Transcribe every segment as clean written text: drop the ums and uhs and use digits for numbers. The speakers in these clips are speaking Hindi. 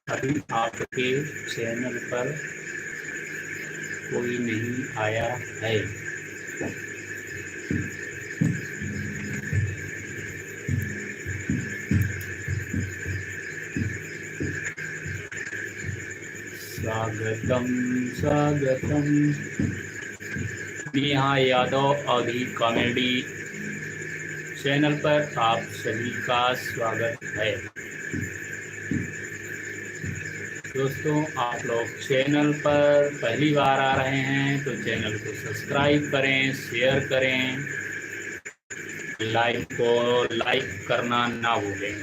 अभी आपके चैनल पर कोई नहीं आया है। स्वागतम स्वागतम। नेहा यादव अभी कॉमेडी चैनल पर आप सभी का स्वागत है। दोस्तों, आप लोग चैनल पर पहली बार आ रहे हैं तो चैनल को सब्सक्राइब करें, शेयर करें, लाइक करना ना भूलें।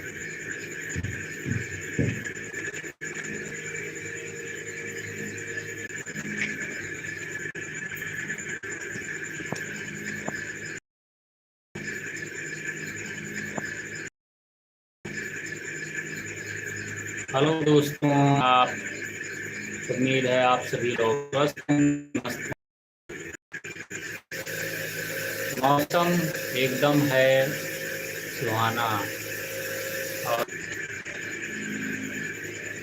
हेलो दोस्तों, आप उम्मीद है आप सभी लोग स्वस्थ हैं, मस्त हैं। मौसम एकदम है सुहाना और